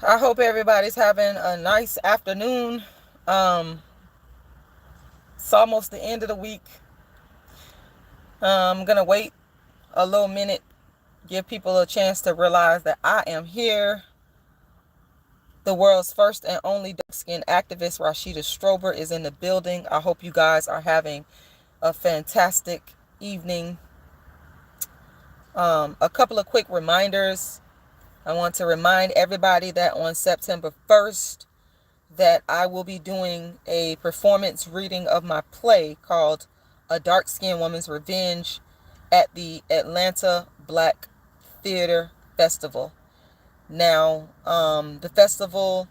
I hope everybody's having a nice afternoon. Um, it's almost the end of the week. I'm gonna wait a little minute, give people a chance to realize that I am here. The world's first and only dark-skinned activist, Rashida Strober, is in the building. I hope you guys are having a fantastic evening. A couple of quick reminders. I want to remind everybody that on September 1st, that I will be doing a performance reading of my play called A Dark-Skinned Woman's Revenge at the Atlanta Black Theater Festival. Now, the festival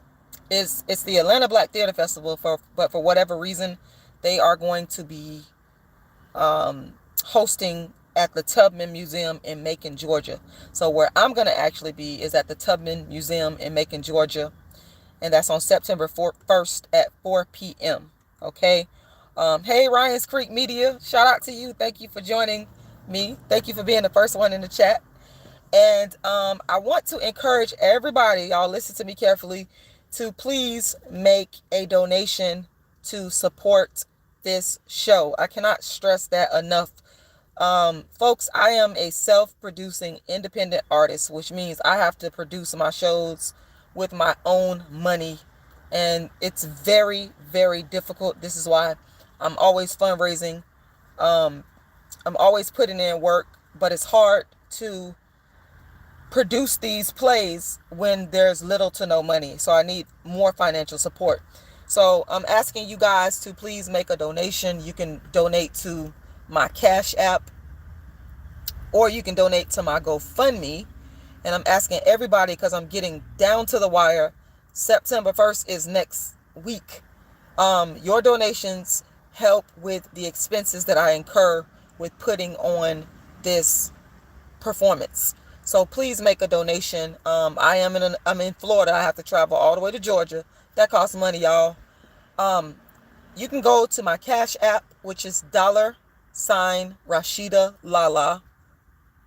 it's the Atlanta Black Theater Festival, but for whatever reason, they are going to be hosting at the Tubman Museum in Macon, Georgia. So where I'm going to actually be is at the Tubman Museum in Macon, Georgia. And that's on September 1st at 4 p.m. Okay. Hey, Ryan's Creek Media. Shout out to you. Thank you for joining me. Thank you for being the first one in the chat. And I want to encourage everybody, y'all listen to me carefully, to please make a donation to support this show. I cannot stress that enough. Folks, I am a self-producing independent artist, which means I have to produce my shows with my own money. And it's very, very difficult. This is why I'm always fundraising. I'm always putting in work, but it's hard to produce these plays when there's little to no money. So I need more financial support. So I'm asking you guys to please make a donation. You can donate to my Cash App, or you can donate to my GoFundMe. And I'm asking everybody, because I'm getting down to the wire. September 1st is next week. Your donations help with the expenses that I incur with putting on this performance. So please make a donation. I'm in Florida. I have to travel all the way to Georgia. That costs money, y'all. You can go to my Cash App, which is $Rashida Lala.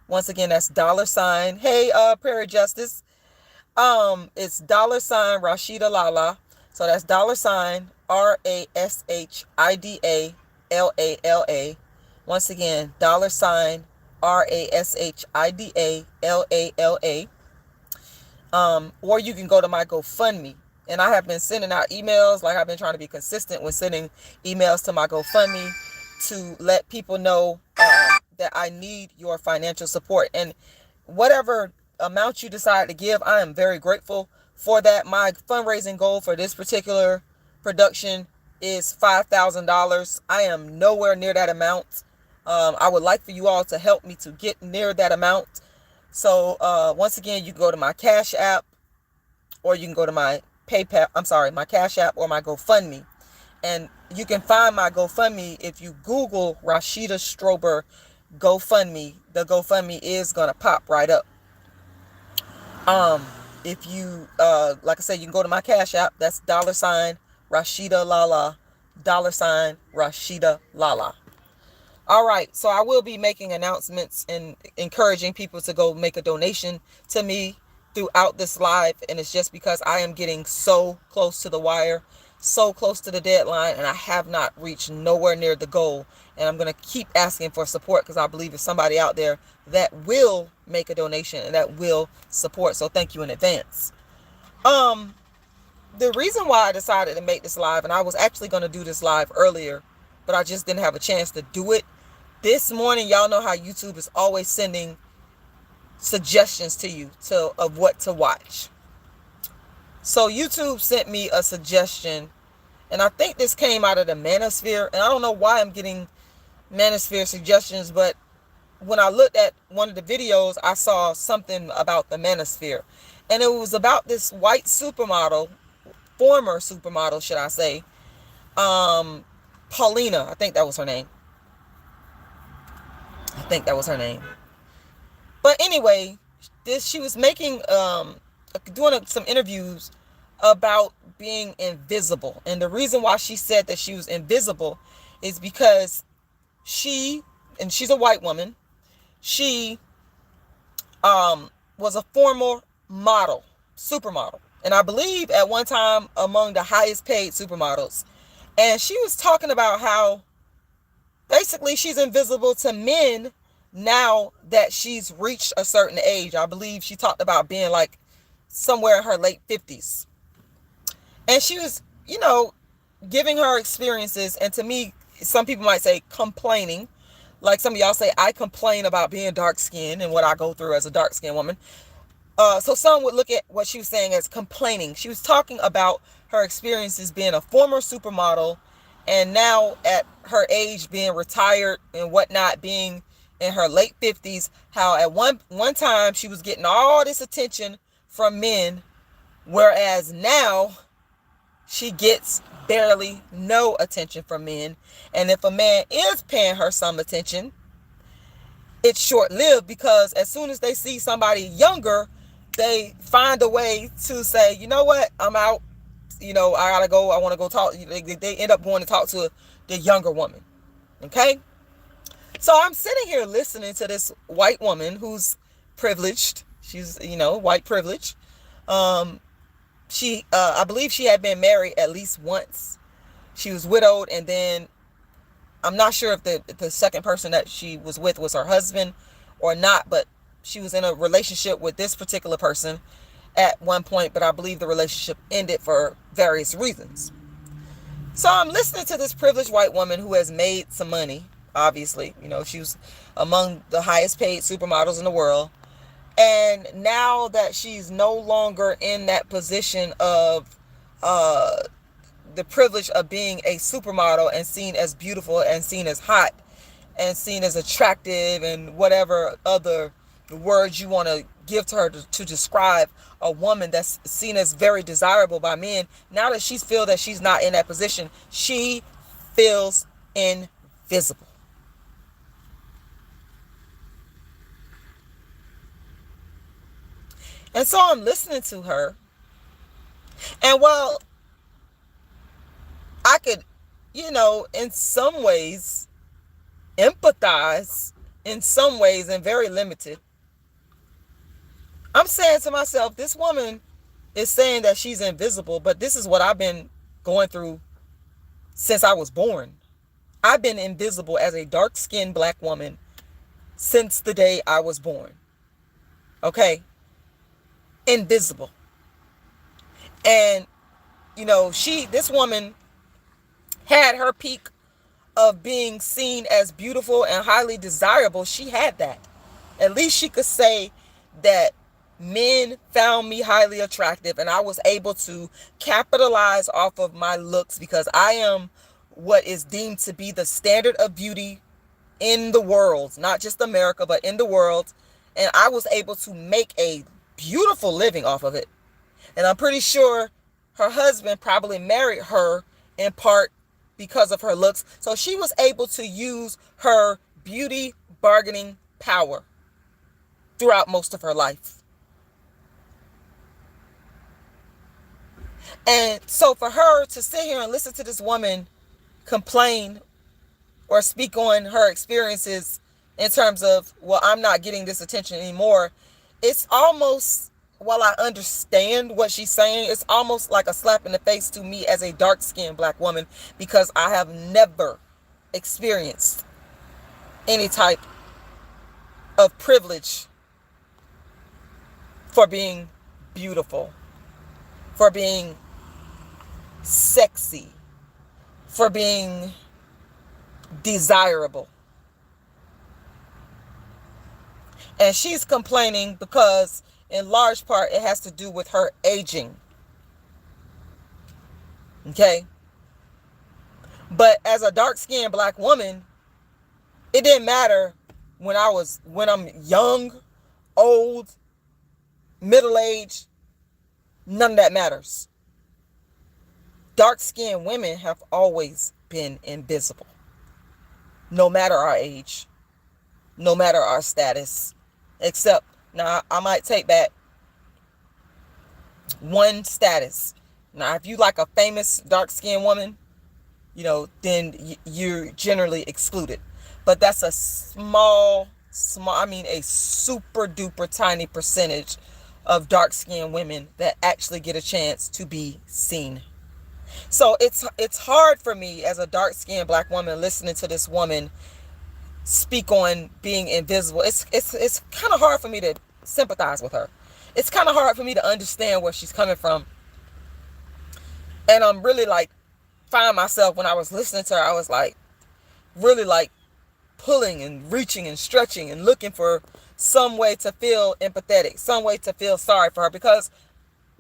Once again, that's $. Hey, Prairie Justice. It's $Rashida Lala. So that's $RASHIDALALA. Once again, $RASHIDALALA. Or you can go to my GoFundMe. And I have been sending out emails, like I've been trying to be consistent with sending emails to my GoFundMe to let people know that I need your financial support. And whatever amount you decide to give, I am very grateful for that. My fundraising goal for this particular production is $5,000. I am nowhere near that amount. I would like for you all to help me to get near that amount. So once again, you can go to my Cash App, or you can go to my my Cash App or my GoFundMe. And you can find my GoFundMe if you Google Rashida Strober GoFundMe. The GoFundMe is going to pop right up. If you, like I said, you can go to my Cash App. That's $Rashida Lala, $Rashida Lala. All right. So I will be making announcements and encouraging people to go make a donation to me throughout this live. And it's just because I am getting so close to the wire, so close to the deadline, and I have not reached nowhere near the goal. And I'm going to keep asking for support, because I believe there's somebody out there that will make a donation and that will support. So thank you in advance. The reason why I decided to make this live, and I was actually going to do this live earlier, but I just didn't have a chance to do it this morning. Y'all know how YouTube is always sending suggestions to you of what to watch. So YouTube sent me a suggestion, and I think this came out of the Manosphere, and I don't know why I'm getting Manosphere suggestions, but when I looked at one of the videos, I saw something about the Manosphere, and it was about this white supermodel, former supermodel, should I say, Paulina. I think that was her name. But anyway, she was making doing some interviews about being invisible. And the reason why she said that she was invisible is because she's a white woman. She was a former model, supermodel. and I believe at one time among the highest paid supermodels. And she was talking about how basically she's invisible to men now that she's reached a certain age. I believe she talked about being like somewhere in her late 50s. And she was, giving her experiences. And to me, some people might say complaining. Like some of y'all say, I complain about being dark skinned and what I go through as a dark skinned woman. So some would look at what she was saying as complaining. She was talking about her experiences being a former supermodel and now at her age being retired and whatnot, being in her late 50s, how at one time she was getting all this attention from men, whereas now she gets barely no attention from men. And if a man is paying her some attention, it's short-lived, because as soon as they see somebody younger, they find a way to say, you know what, I'm out. I gotta go. I want to go talk. They end up going to talk to the younger woman. Okay. So I'm sitting here listening to this white woman who's privileged. She's, white privilege. I believe she had been married at least once. She was widowed, and then I'm not sure if the second person that she was with was her husband or not, but she was in a relationship with this particular person at one point, but I believe the relationship ended for various reasons. So I'm listening to this privileged white woman who has made some money, obviously. She was among the highest paid supermodels in the world. And now that she's no longer in that position of the privilege of being a supermodel and seen as beautiful and seen as hot and seen as attractive and whatever other words you want to give to her to describe a woman that's seen as very desirable by men, now that she feels that she's not in that position, she feels invisible. And so I'm listening to her, and while I could, in some ways empathize, in some ways, and very limited, I'm saying to myself, this woman is saying that she's invisible, but this is what I've been going through since I was born. I've been invisible as a dark-skinned black woman since the day I was born. Okay? Invisible. And, this woman had her peak of being seen as beautiful and highly desirable. She had that. At least she could say that men found me highly attractive, and I was able to capitalize off of my looks because I am what is deemed to be the standard of beauty in the world, not just America, but in the world. And I was able to make a beautiful living off of it. And I'm pretty sure her husband probably married her in part because of her looks. So she was able to use her beauty bargaining power throughout most of her life. And so for her to sit here and listen to this woman complain or speak on her experiences in terms of, well, I'm not getting this attention anymore, it's almost, while I understand what she's saying, it's almost like a slap in the face to me as a dark-skinned black woman, because I have never experienced any type of privilege for being beautiful, for being sexy, for being desirable. And she's complaining because in large part it has to do with her aging. Okay? But as a dark-skinned black woman, it didn't matter when I'm young, old, middle-aged, none of that matters. Dark-skinned women have always been invisible. No matter our age, no matter our status, except, now I might take back one status. Now, if you like a famous dark-skinned woman, then you're generally excluded. But that's a a super duper tiny percentage of dark-skinned women that actually get a chance to be seen. So it's hard for me as a dark-skinned black woman listening to this woman speak on being invisible. It's kind of hard for me to sympathize with her. It's kind of hard for me to understand where she's coming from. And I'm really like, find myself when I was listening to her, I was like, really like pulling and reaching and stretching and looking for some way to feel empathetic, some way to feel sorry for her. Because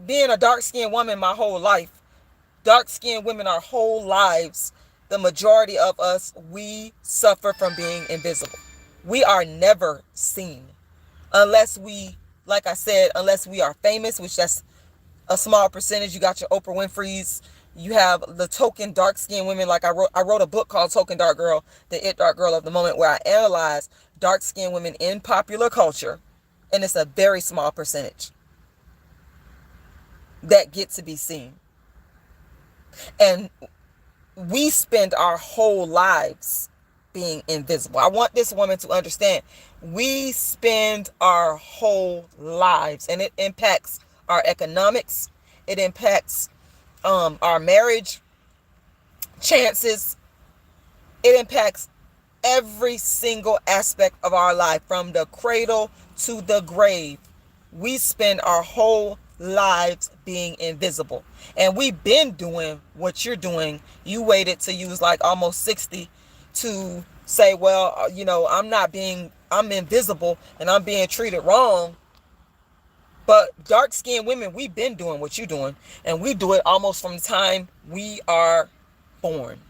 being a dark-skinned woman my whole life, dark-skinned women our whole lives, the majority of us, we suffer from being invisible. We are never seen unless we, like I said, unless we are famous, which that's a small percentage. You got your Oprah Winfrey's, you have the token dark-skinned women. Like I wrote a book called Token Dark Girl, the It Dark Girl of the Moment, where I analyze dark-skinned women in popular culture, and it's a very small percentage that get to be seen. And we spend our whole lives being invisible. I want this woman to understand we spend our whole lives, and it impacts our economics. It impacts our marriage chances. It impacts every single aspect of our life, from the cradle to the grave. We spend our whole lives being invisible. And we've been doing what you're doing. You waited till you was like almost 60 to say, well, I'm invisible and I'm being treated wrong. But dark-skinned women, we've been doing what you're doing. And we do it almost from the time we are born.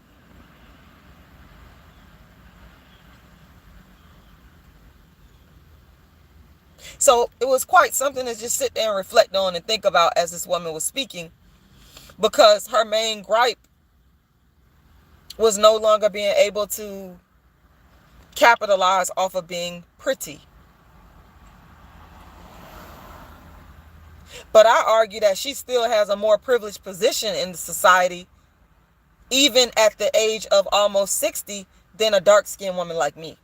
So it was quite something to just sit there and reflect on and think about as this woman was speaking, because her main gripe was no longer being able to capitalize off of being pretty. But I argue that she still has a more privileged position in the society, even at the age of almost 60, than a dark-skinned woman like me.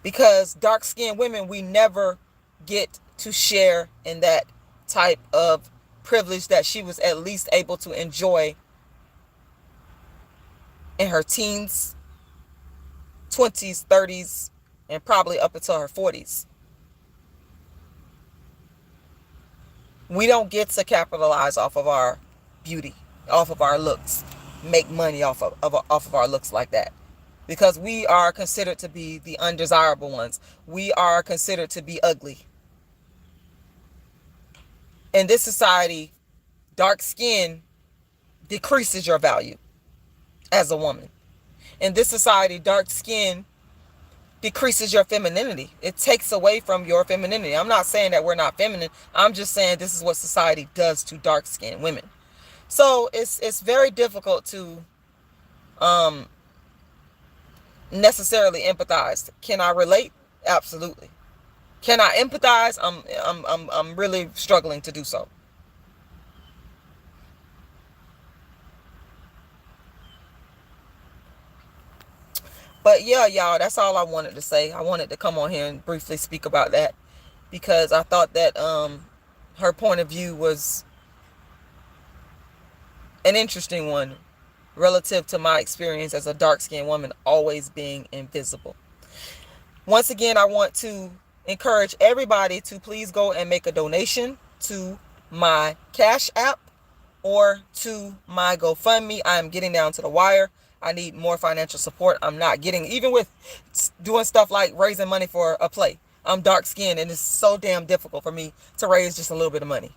Because dark-skinned women, we never get to share in that type of privilege that she was at least able to enjoy in her teens, 20s, 30s, and probably up until her 40s. We don't get to capitalize off of our beauty, off of our looks, make money off of our looks like that. Because we are considered to be the undesirable ones. We are considered to be ugly. In this society, dark skin decreases your value as a woman. In this society, dark skin decreases your femininity. It takes away from your femininity. I'm not saying that we're not feminine. I'm just saying this is what society does to dark skinned women. So it's very difficult to necessarily empathize. Can I relate? Absolutely. Can I empathize? I'm really struggling to do so. But yeah, y'all, that's all I wanted to say. I wanted to come on here and briefly speak about that, because I thought that her point of view was an interesting one relative to my experience as a dark-skinned woman always being invisible. Once again, I want to encourage everybody to please go and make a donation to my Cash App or to my GoFundMe. I am getting down to the wire. I need more financial support. I'm not getting, even with doing stuff like raising money for a play. I'm dark-skinned and it's so damn difficult for me to raise just a little bit of money.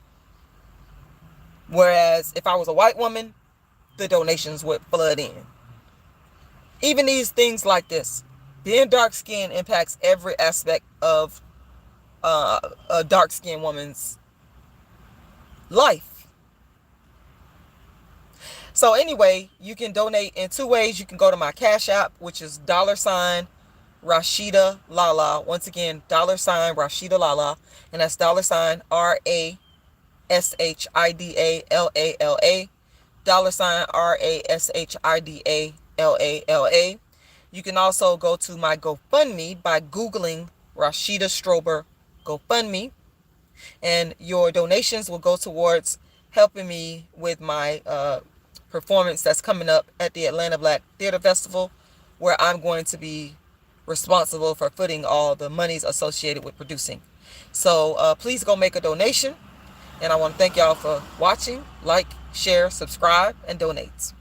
Whereas if I was a white woman, the donations would flood in. Even these things like this, being dark-skinned impacts every aspect of a dark-skinned woman's life. So anyway, you can donate in two ways. You can go to my Cash App, which is $Rashida Once again, $Rashidalala, and that's $RASHIDALALA. $RASHIDALALA. You can also go to my GoFundMe by Googling Rashida Strober GoFundMe, and your donations will go towards helping me with my performance that's coming up at the Atlanta Black Theater Festival, where I'm going to be responsible for footing all the monies associated with producing. So please go make a donation, and I want to thank y'all for watching. Like, share, subscribe, and donate.